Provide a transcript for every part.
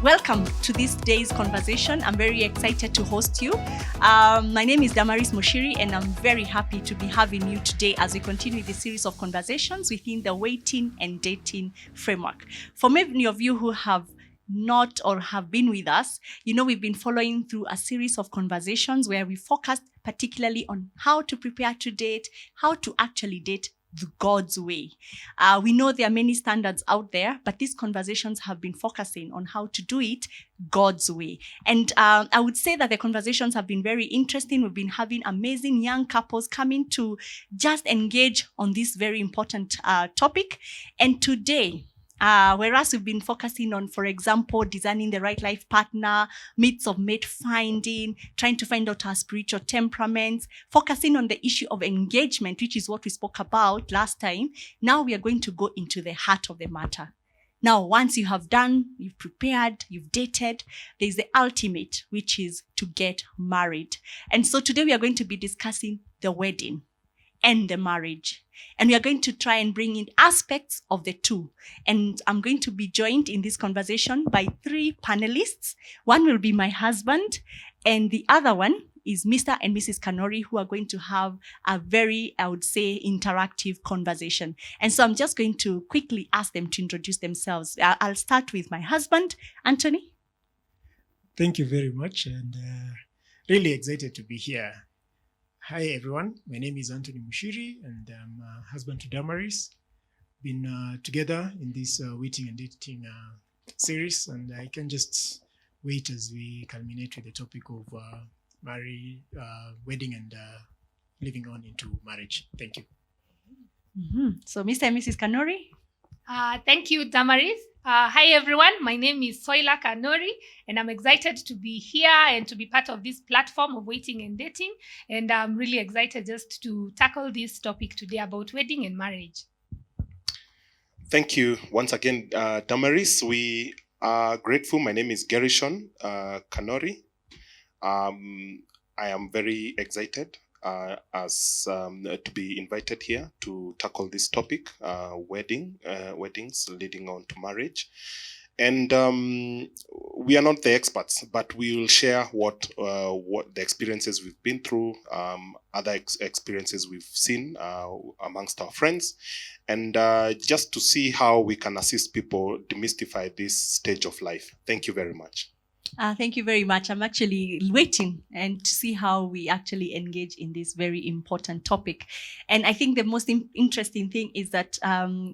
Welcome to this day's conversation. I'm very excited to host you. My name is Damaris Moshiri, and I'm very happy to be having you today as we continue this series of conversations within the waiting and dating framework. For many of you who have not or have been with us, you know we've been following through a series of conversations where we focused particularly on how to prepare to date, how to actually date the God's way. We know there are many standards out there, but these conversations have been focusing on how to do it God's way. And I would say that the conversations have been very interesting. We've been having amazing young couples coming to just engage on this very important topic. And today, whereas we've been focusing on, for example, designing the right life partner, myths of mate finding, trying to find out our spiritual temperaments, focusing on the issue of engagement, which is what we spoke about last time. Now we are going to go into the heart of the matter. Now, once you have done, you've prepared, you've dated, there's the ultimate, which is to get married. And so today we are going to be discussing the wedding and the marriage. And we are going to try and bring in aspects of the two. And I'm going to be joined in this conversation by three panelists. One will be my husband, and the other one is Mr. and Mrs. Kanori, who are going to have a very, I would say, interactive conversation. And so I'm just going to quickly ask them to introduce themselves. I'll start with my husband, Anthony. Thank you very much, and really excited to be here. Hi everyone, my name is Anthony Mushiri, and I'm husband to Damaris. Been together in this waiting and dating series, and I can just wait as we culminate with the topic of wedding and living on into marriage. Thank you. Mm-hmm. So Mr. and Mrs. Kanori. Thank you, Damaris. Hi, everyone. My name is Soila Kanori, and I'm excited to be here and to be part of this platform of waiting and dating. And I'm really excited just to tackle this topic today about wedding and marriage. Thank you once again, Damaris. We are grateful. My name is Gerishon Kanori. I am very excited to be invited here to tackle this topic, weddings leading on to marriage. And we are not the experts, but we will share what the experiences we've been through, other experiences we've seen amongst our friends, and just to see how we can assist people demystify this stage of life. Thank you very much. Thank you very much. I'm actually waiting and to see how we actually engage in this very important topic. And I think the most interesting thing is that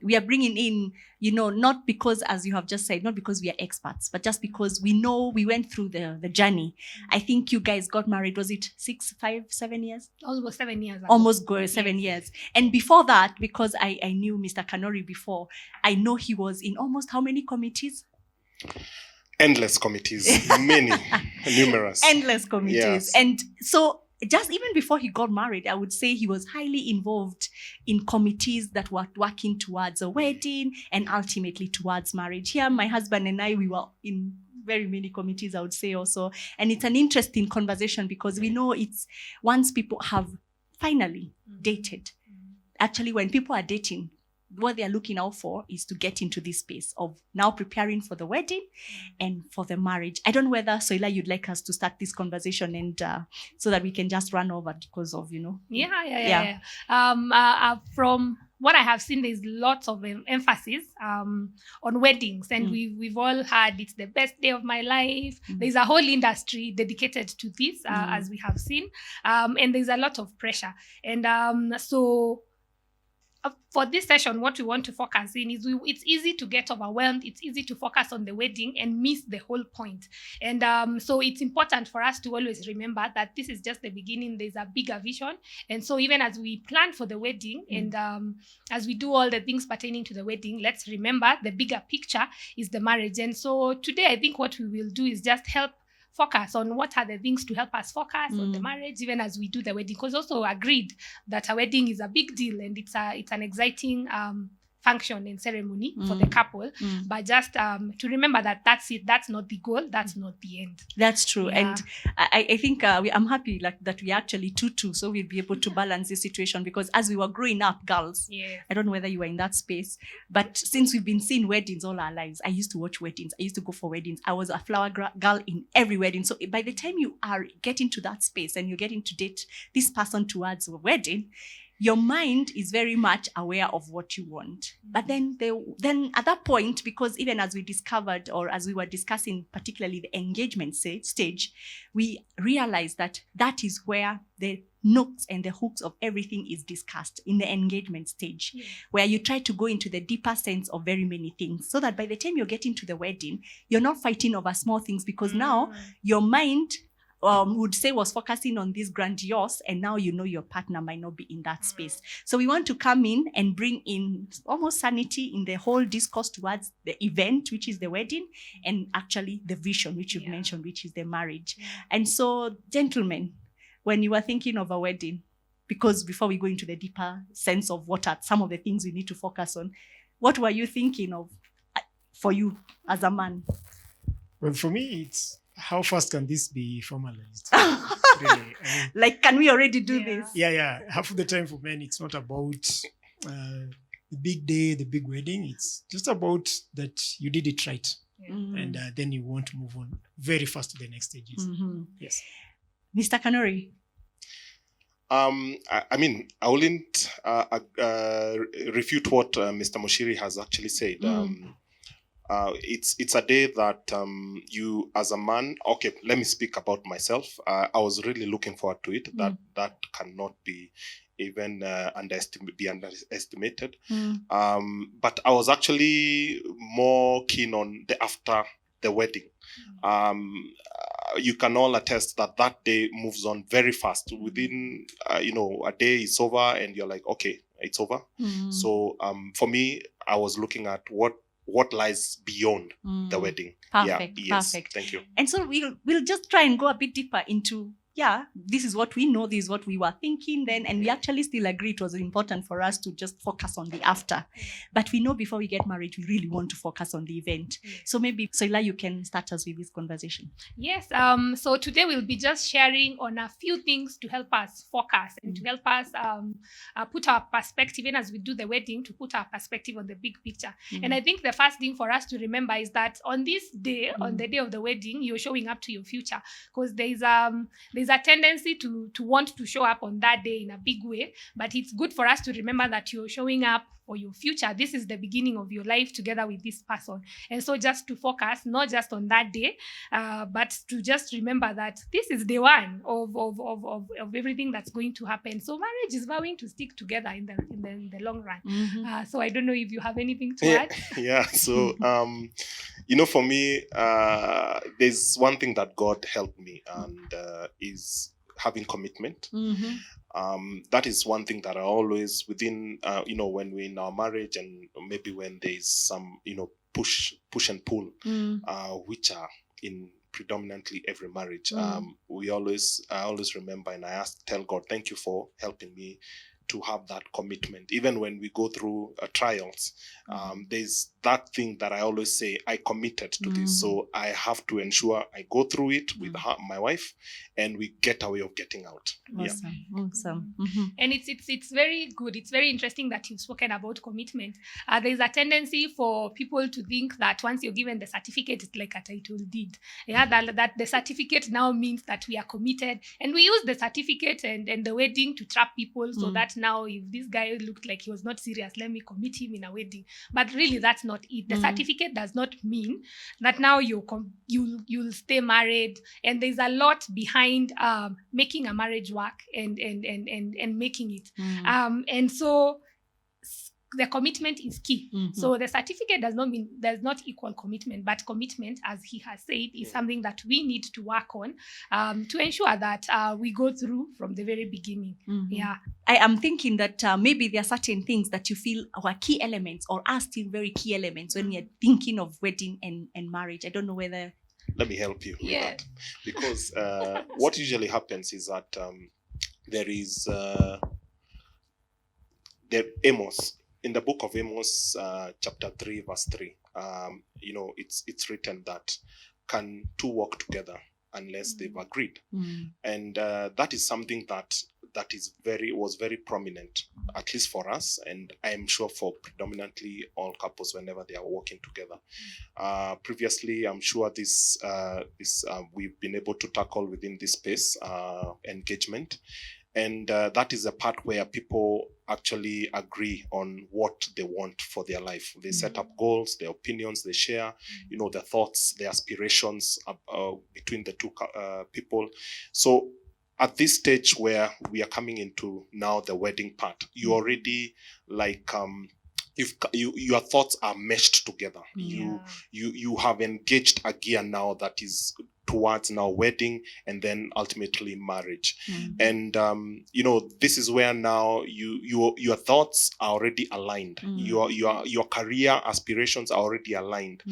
we are bringing in, not because, as you have just said, not because we are experts, but just because we know we went through the journey. I think you guys got married, was it 6, 5, 7 years? Almost 7 years. Almost 7 years. And before that, because I knew Mr. Kanori before, I know he was in almost how many committees? Endless committees, many, numerous. Endless committees. Yes. And so just even before he got married, I would say he was highly involved in committees that were working towards a wedding and ultimately towards marriage. Here, my husband and I, we were in very many committees, I would say also. And it's an interesting conversation because we know it's once people have finally dated. Actually, when people are dating, what they're looking out for is to get into this space of now preparing for the wedding and for the marriage. I don't know whether, Soila, you'd like us to start this conversation and so that we can just run over because of, Yeah. From what I have seen, there's lots of emphasis on weddings, and we've all heard it's the best day of my life. There's a whole industry dedicated to this, as we have seen, and there's a lot of pressure. And so for this session, what we want to focus in is it's easy to get overwhelmed. It's easy to focus on the wedding and miss the whole point. And so it's important for us to always remember that this is just the beginning. There's a bigger vision. And so even as we plan for the wedding and as we do all the things pertaining to the wedding, let's remember the bigger picture is the marriage. And so today, I think what we will do is just help focus on what are the things to help us focus on the marriage, even as we do the wedding. Because also agreed that a wedding is a big deal and it's an exciting function and ceremony for the couple, but just to remember that that's it. That's not the goal. That's not the end. That's true. Yeah. And I think I'm happy that we actually two, so we'll be able to balance this situation, because as we were growing up, girls, I don't know whether you were in that space, but since we've been seeing weddings all our lives, I used to watch weddings. I used to go for weddings. I was a flower girl in every wedding. So by the time you are getting to that space and you're getting to date this person towards a wedding, your mind is very much aware of what you want. But then at that point, because even as we discovered, or as we were discussing, particularly the engagement stage, we realized that that is where the nooks and the hooks of everything is discussed, in the engagement stage, where you try to go into the deeper sense of very many things, so that by the time you're getting to the wedding, you're not fighting over small things, because now your mind would say was focusing on this grandiose, and now your partner might not be in that space. So we want to come in and bring in almost sanity in the whole discourse towards the event, which is the wedding, and actually the vision, which you've mentioned, which is the marriage. And so, gentlemen, when you are thinking of a wedding, because before we go into the deeper sense of what are some of the things we need to focus on, what were you thinking of for you as a man? Well, for me, it's how fast can this be formalized? Really, like, can we already do this? Yeah. Half of the time for men, it's not about the big day, the big wedding. It's just about that you did it right. And then you want to move on very fast to the next stages. Yes. Mr. Kanori? I mean, I wouldn't refute what Mr. Mushiri has actually said. It's a day that you, as a man, okay, let me speak about myself. I was really looking forward to it. That cannot be even underestimated. But I was actually more keen on the after the wedding. You can all attest that day moves on very fast. Within a day is over, and you're like, okay, it's over. So for me, I was looking at what lies beyond the wedding. Perfect. Yes, Perfect. Thank you. And so we'll just try and go a bit deeper into, this is what we know, this is what we were thinking then, and we actually still agree it was important for us to just focus on the after. But we know before we get married, we really want to focus on the event. So maybe, Soila, you can start us with this conversation. Yes. So today we'll be just sharing on a few things to help us focus and to help us put our perspective, even as we do the wedding, to put our perspective on the big picture. And I think the first thing for us to remember is that on this day, on the day of the wedding, you're showing up to your future, because there's a tendency to want to show up on that day in a big way, but it's good for us to remember that you're showing up for your future. This is the beginning of your life together with this person. And so just to focus, not just on that day, but to just remember that this is day one of everything that's going to happen. So marriage is vowing to stick together in the long run. So I don't know if you have anything to add. Yeah. So, for me, there's one thing that God helped me, and is having commitment. That is one thing that I always, within, when we're in our marriage, and maybe when there's some, push and pull, which are in predominantly every marriage. I always remember, and tell God, thank you for helping me to have that commitment. Even when we go through trials, there's that thing that I always say, I committed to this. So I have to ensure I go through it with my wife, and we get a way of getting out. Awesome. And it's very good. It's very interesting that you've spoken about commitment. There's a tendency for people to think that once you're given the certificate, it's like a title deed. That the certificate now means that we are committed, and we use the certificate and the wedding to trap people, so that now if this guy looked like he was not serious, let me commit him in a wedding. But really, that's not it. The certificate does not mean that now you'll stay married. And there's a lot behind making a marriage work and making it. And so the commitment is key. So the certificate does not equal commitment, but commitment, as he has said, is something that we need to work on to ensure that we go through from the very beginning. I am thinking that maybe there are certain things that you feel are key elements, or are still very key elements when you're thinking of wedding and marriage. I don't know whether... Let me help you with that. Because what usually happens is that there is Amos. in the book of Amos, chapter 3, verse 3, it's written that can two walk together unless they've agreed? And that is something that was very prominent, at least for us, and I am sure for predominantly all couples whenever they are working together. Previously, I'm sure this we've been able to tackle within this space, engagement. And that is a part where people actually agree on what they want for their life. They set up goals, their opinions, they share, their thoughts, their aspirations between the two people. So at this stage where we are coming into now the wedding part, you already your thoughts are meshed together. You have engaged a gear now that is towards now wedding and then ultimately marriage. And this is where now your thoughts are already aligned. Your career aspirations are already aligned.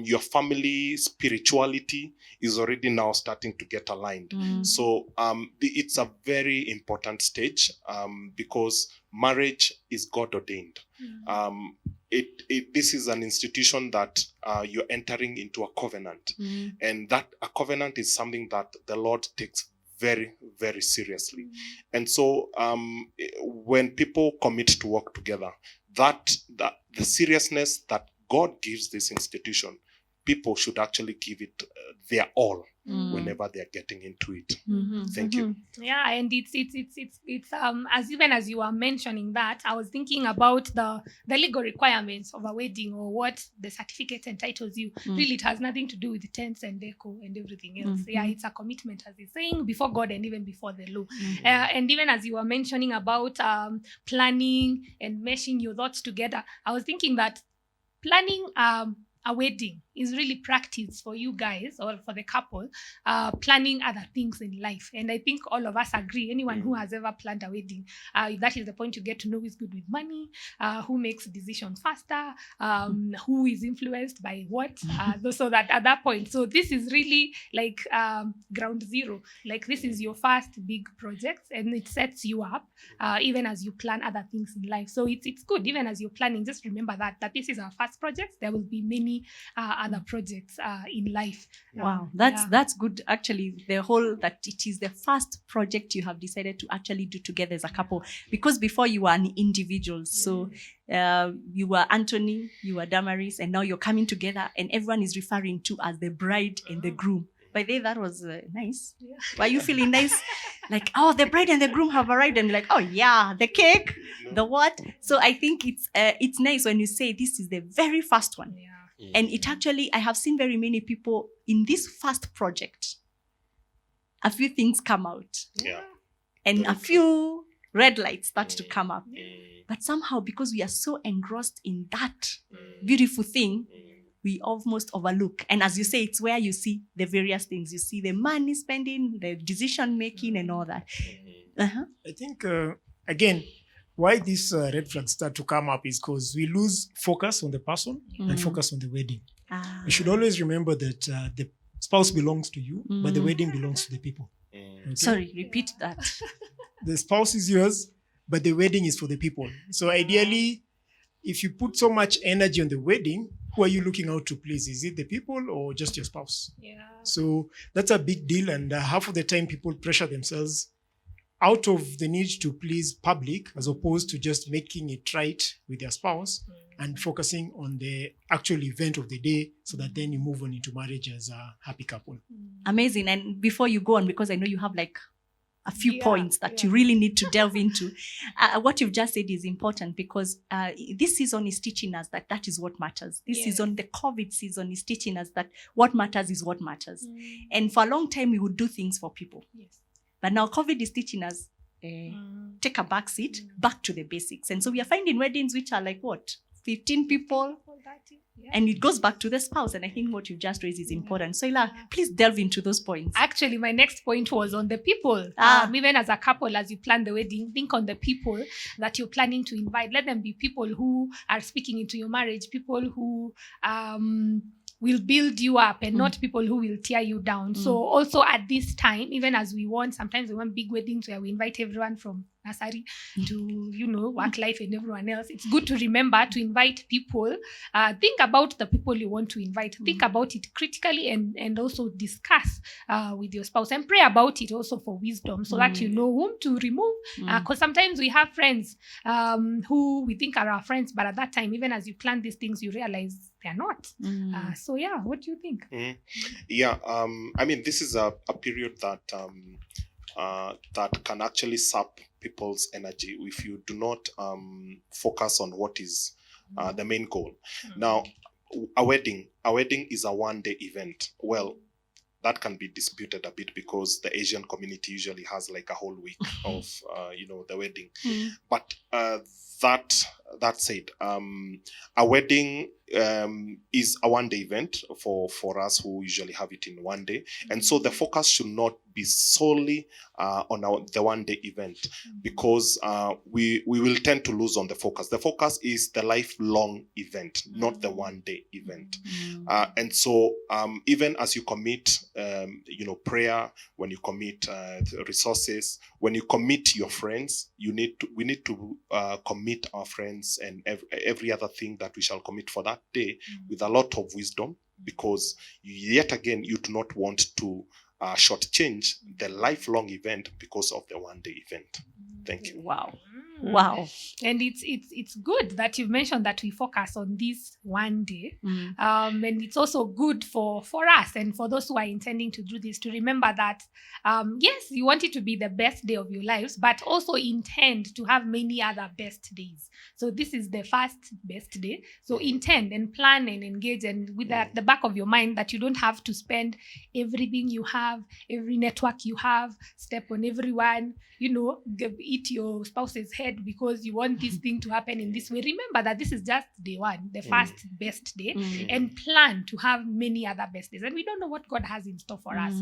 Your family spirituality is already now starting to get aligned. So it's a very important stage because marriage is God ordained. This is an institution that you're entering into a covenant, and that a covenant is something that the Lord takes very, very seriously. And so when people commit to work together, that the seriousness that God gives this institution, people should actually give it their all whenever they're getting into it. Thank you. Yeah, and it's as you were mentioning that, I was thinking about the legal requirements of a wedding, or what the certificate entitles you. Really, it has nothing to do with the tents and deco and everything else. Yeah, it's a commitment, as he's saying, before God and even before the law. And even as you were mentioning about planning and meshing your thoughts together, I was thinking that planning a wedding is really practice for you guys, or for the couple, planning other things in life. And I think all of us agree, anyone who has ever planned a wedding, that is the point you get to know who's good with money, who makes decisions faster, who is influenced by what, so that at that point, so this is really like ground zero. Like, this is your first big project, and it sets you up even as you plan other things in life. So it's good, even as you're planning, just remember that this is our first project. There will be many other projects in life. Wow, that's good. Actually, the whole that it is the first project you have decided to actually do together as a couple, because before you were an individual. So you were Anthony, you were Damaris, and now you're coming together, and everyone is referring to as the bride and the groom. By the way, that was nice. Yeah. Were you feeling nice? Like, oh, the bride and the groom have arrived, and like, oh yeah, the cake, the what? So I think it's nice when you say this is the very first one. Yeah. And it actually, I have seen very many people in this first project, a few things come out. Yeah. And a few red lights start to come up. But somehow, because we are so engrossed in that beautiful thing, we almost overlook. And as you say, it's where you see the various things. You see the money spending, the decision making, and all that. I think, again, why these red flags start to come up is because we lose focus on the person and focus on the wedding. You should always remember that the spouse belongs to you, but the wedding belongs to the people. Okay? Sorry, repeat that. The spouse is yours, but the wedding is for the people. So ideally, if you put so much energy on the wedding, who are you looking out to please? Is it the people or just your spouse? Yeah. So that's a big deal. And half of the time people pressure themselves out of the need to please public, as opposed to just making it right with their spouse and focusing on the actual event of the day, so that then you move on into marriage as a happy couple. Amazing. And before you go on, because I know you have like a few points that you really need to delve into. What you've just said is important, because this season is teaching us that is what matters. This season, the COVID season, is teaching us that what matters is what matters. And for a long time, we would do things for people. Yes. But now COVID is teaching us, take a back seat, back to the basics. And so we are finding weddings which are like, what, 15 people? And it goes back to the spouse. And I think what you've just raised is important. So Ila, please delve into those points. Actually, my next point was on the people. Even as a couple, as you plan the wedding, think on the people that you're planning to invite. Let them be people who are speaking into your marriage, people who will build you up, and not people who will tear you down. So also at this time, even as sometimes we want big weddings where we invite everyone from nursery to, work life and everyone else. It's good to remember to invite people. Think about the people you want to invite. Think about it critically and also discuss with your spouse and pray about it also for wisdom so that you know whom to remove. Because sometimes we have friends who we think are our friends, but at that time, even as you plan these things, you realize they're not. So yeah, what do you think? Yeah, I mean, this is a period that that can actually sap people's energy if you do not focus on what is the main goal. Now, a wedding is a one-day event. Well, that can be disputed a bit because the Asian community usually has like a whole week of the wedding. But that said, a wedding is a one-day event for us who usually have it in one day, and so the focus should not be solely on the one-day event, because we will tend to lose on the focus. The focus is the lifelong event, not the one-day event. And so even as you commit prayer, when you commit resources, when you commit your friends, we need to commit our friends and every other thing that we shall commit for that day with a lot of wisdom, because yet again you do not want to shortchange the lifelong event because of the one-day event. Thank you. Wow. And it's good that you've mentioned that we focus on this one day. And it's also good for us and for those who are intending to do this to remember that, yes, you want it to be the best day of your lives, but also intend to have many other best days. So this is the first best day. So intend and plan and engage, and with that at the back of your mind that you don't have to spend everything you have, every network you have, step on everyone, eat your spouse's head because you want this thing to happen in this way. Remember that this is just day one, the first best day, and plan to have many other best days. And we don't know what God has in store for us.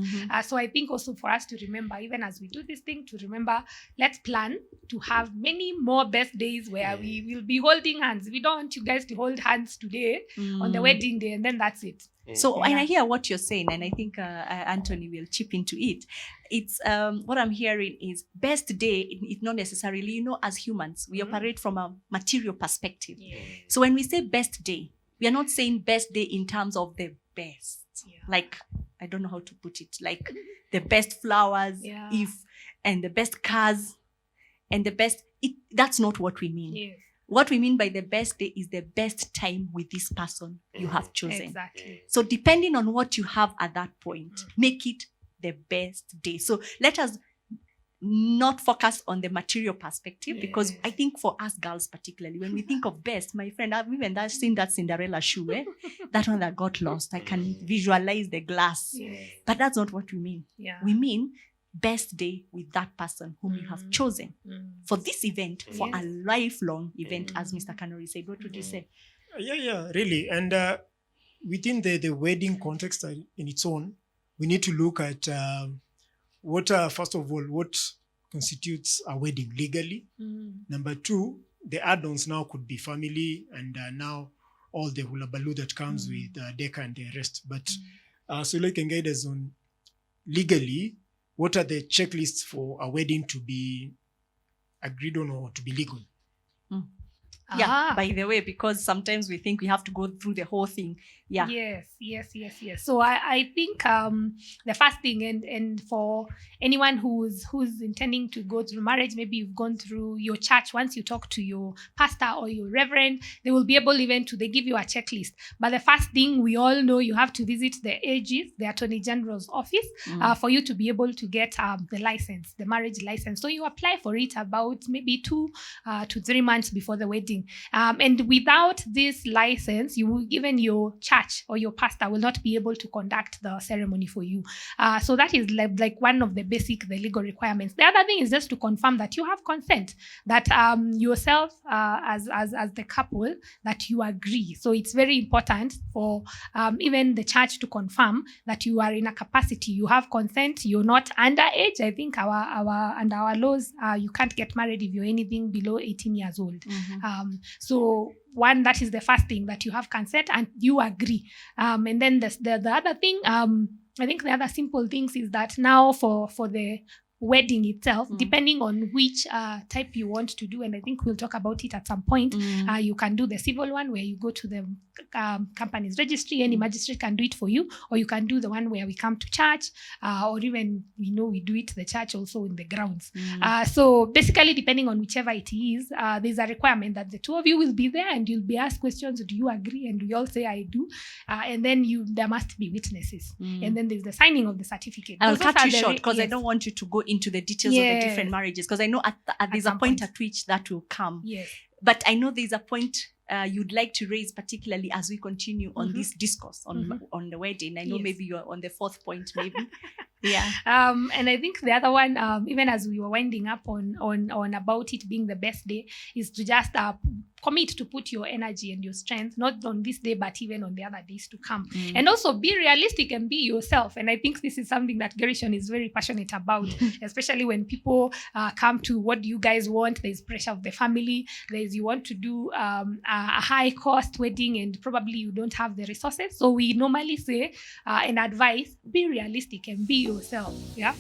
So I think also for us to remember, even as we do this thing, to remember, let's plan to have many more best days where we will be holding hands. We don't want you guys to hold hands today on the wedding day and then that's it. So, and I hear what you're saying, and I think Anthony will chip into it. It's what I'm hearing is best day is not necessarily, as humans, we operate from a material perspective. So when we say best day, we are not saying best day in terms of the best. Like, I don't know how to put it, like the best flowers, and the best cars, and the best, that's not what we mean. What we mean by the best day is the best time with this person you have chosen. Exactly. So depending on what you have at that point, make it the best day. So let us not focus on the material perspective, because I think for us girls particularly, when we think of best, my friend, I've even seen that Cinderella shoe, that one that got lost. I can visualize the glass. But that's not what we mean. We mean best day with that person whom you have chosen for this event, for a lifelong event, as Mr. Kanori said. What would you say? Yeah, really. And within the wedding context in its own, we need to look at first of all, what constitutes a wedding legally. Number two, the add-ons now could be family and now all the hula baloo that comes with DECA and the rest. But so you can guide us on legally, what are the checklists for a wedding to be agreed on or to be legal? By the way, because sometimes we think we have to go through the whole thing. Yes. So I think the first thing, and for anyone who's intending to go through marriage, maybe you've gone through your church. Once you talk to your pastor or your reverend, they will be able they give you a checklist. But the first thing, we all know, you have to visit the AG's, the Attorney General's office, for you to be able to get the license, the marriage license. So you apply for it about maybe 2 to 3 months before the wedding. And without this license, even your church or your pastor will not be able to conduct the ceremony for you. So that is like one of the legal requirements. The other thing is just to confirm that you have consent, that yourself as the couple, that you agree. So it's very important for even the church to confirm that you are in a capacity, you have consent, you're not underage. I think under our laws, you can't get married if you're anything below 18 years old. So one, that is the first thing, that you have consent and you agree. And then the other thing, I think the other simple things is that now for the wedding itself, depending on which type you want to do, and I think we'll talk about it at some point. You can do the civil one where you go to the company's registry, any magistrate can do it for you, or you can do the one where we come to church, or even we do it the church also in the grounds. So basically, depending on whichever it is, there's a requirement that the two of you will be there and you'll be asked questions. Do you agree? And we all say I do, and then there must be witnesses, and then there's the signing of the certificate. I'll cut you short because I don't want you to go into the details of the different marriages, because I know there's a point at which that will come. Yes. But I know there's a point you'd like to raise, particularly as we continue on this discourse on the wedding. I know maybe you're on the fourth point, maybe. Yeah. And I think the other one, even as we were winding up on about it being the best day, is to just commit to put your energy and your strength, not on this day, but even on the other days to come. And also be realistic and be yourself. And I think this is something that Gershon is very passionate about, especially when people come to what do you guys want. There's pressure of the family. You want to do a high cost wedding and probably you don't have the resources. So we normally say and advise, be realistic and be yourself. Yeah.